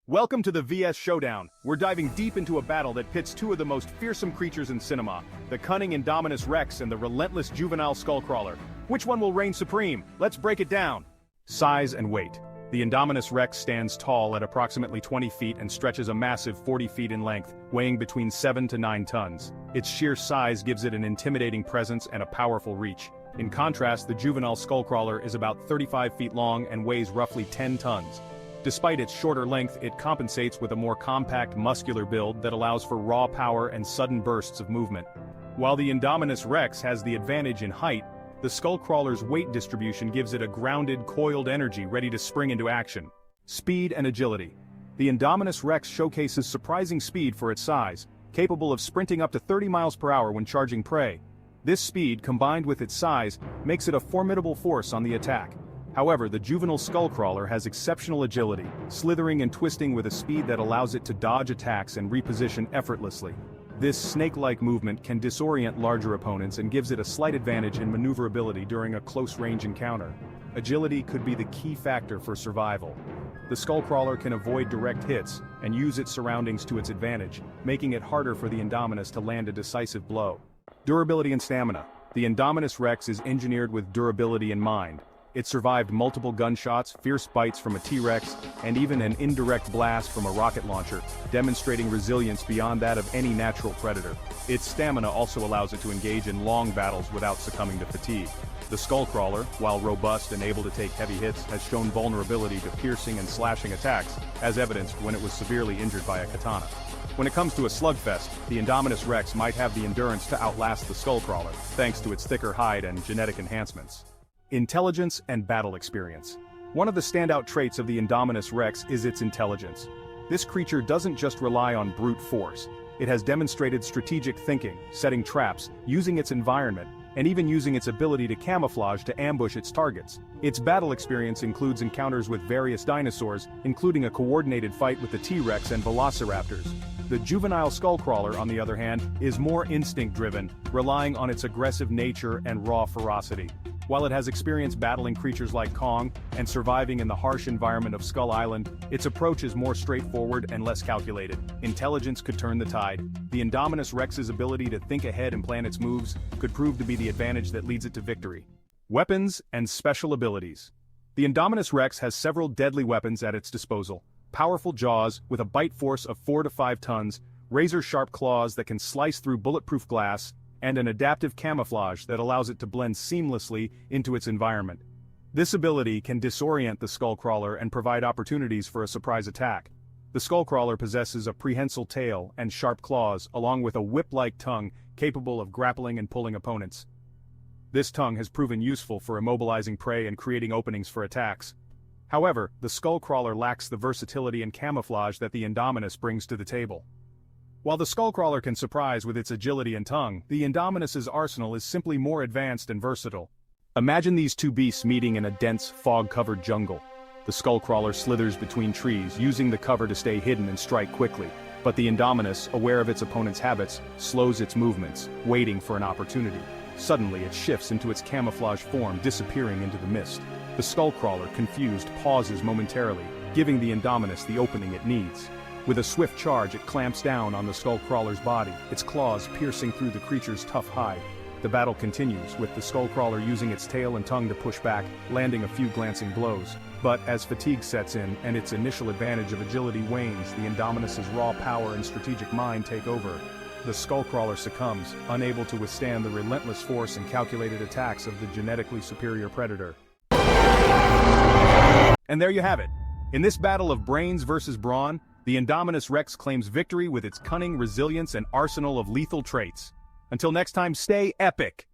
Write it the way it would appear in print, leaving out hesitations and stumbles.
Welcome to the VS Showdown. We're diving deep into a battle that pits two of the most fearsome creatures in cinema, the cunning Indominus Rex and the relentless juvenile Skullcrawler. Which one will reign supreme? Let's break it down. Size and weight. The Indominus Rex stands tall at approximately 20 feet and stretches a massive 40 feet in length, weighing between 7 to 9 tons. Its sheer size gives it an intimidating presence and a powerful reach. In contrast, the juvenile Skullcrawler is about 35 feet long and weighs roughly 10 tons. Despite its shorter length, it compensates with a more compact muscular build that allows for raw power and sudden bursts of movement. While the Indominus Rex has the advantage in height, the Skullcrawler's weight distribution gives it a grounded, coiled energy ready to spring into action. Speed and agility. The Indominus Rex showcases surprising speed for its size, capable of sprinting up to 30 miles per hour when charging prey. This speed, combined with its size, makes it a formidable force on the attack. However, the juvenile Skullcrawler has exceptional agility, slithering and twisting with a speed that allows it to dodge attacks and reposition effortlessly. This snake-like movement can disorient larger opponents and gives it a slight advantage in maneuverability during a close-range encounter. Agility could be the key factor for survival. The Skullcrawler can avoid direct hits and use its surroundings to its advantage, making it harder for the Indominus to land a decisive blow. Durability and stamina. The Indominus Rex is engineered with durability in mind. It survived multiple gunshots, fierce bites from a T-Rex, and even an indirect blast from a rocket launcher, demonstrating resilience beyond that of any natural predator. Its stamina also allows it to engage in long battles without succumbing to fatigue. The Skullcrawler, while robust and able to take heavy hits, has shown vulnerability to piercing and slashing attacks, as evidenced when it was severely injured by a katana. When it comes to a slugfest, the Indominus Rex might have the endurance to outlast the Skullcrawler, thanks to its thicker hide and genetic enhancements. Intelligence and battle experience. One of the standout traits of the Indominus Rex is its intelligence. This creature doesn't just rely on brute force. It has demonstrated strategic thinking, setting traps, using its environment, and even using its ability to camouflage to ambush its targets. Its battle experience includes encounters with various dinosaurs, including a coordinated fight with the T-Rex and velociraptors. The juvenile Skullcrawler, on the other hand, is more instinct-driven, relying on its aggressive nature and raw ferocity. While it has experience battling creatures like Kong and surviving in the harsh environment of Skull Island, its approach is more straightforward and less calculated. Intelligence could turn the tide. The Indominus Rex's ability to think ahead and plan its moves could prove to be the advantage that leads it to victory. Weapons and special abilities. The Indominus Rex has several deadly weapons at its disposal. Powerful jaws with a bite force of 4 to 5 tons, razor-sharp claws that can slice through bulletproof glass, and an adaptive camouflage that allows it to blend seamlessly into its environment. This ability can disorient the Skullcrawler and provide opportunities for a surprise attack. The Skullcrawler possesses a prehensile tail and sharp claws, along with a whip-like tongue capable of grappling and pulling opponents. This tongue has proven useful for immobilizing prey and creating openings for attacks. However, the Skullcrawler lacks the versatility and camouflage that the Indominus brings to the table. While the Skullcrawler can surprise with its agility and tongue, the Indominus's arsenal is simply more advanced and versatile. Imagine these two beasts meeting in a dense, fog-covered jungle. The Skullcrawler slithers between trees, using the cover to stay hidden and strike quickly. But the Indominus, aware of its opponent's habits, slows its movements, waiting for an opportunity. Suddenly, it shifts into its camouflage form, disappearing into the mist. The Skullcrawler, confused, pauses momentarily, giving the Indominus the opening it needs. With a swift charge, it clamps down on the Skullcrawler's body, its claws piercing through the creature's tough hide. The battle continues, with the Skullcrawler using its tail and tongue to push back, landing a few glancing blows. But as fatigue sets in and its initial advantage of agility wanes, the Indominus's raw power and strategic mind take over. The Skullcrawler succumbs, unable to withstand the relentless force and calculated attacks of the genetically superior predator. And there you have it. In this battle of brains versus brawn, the Indominus Rex claims victory with its cunning, resilience, and arsenal of lethal traits. Until next time, stay epic!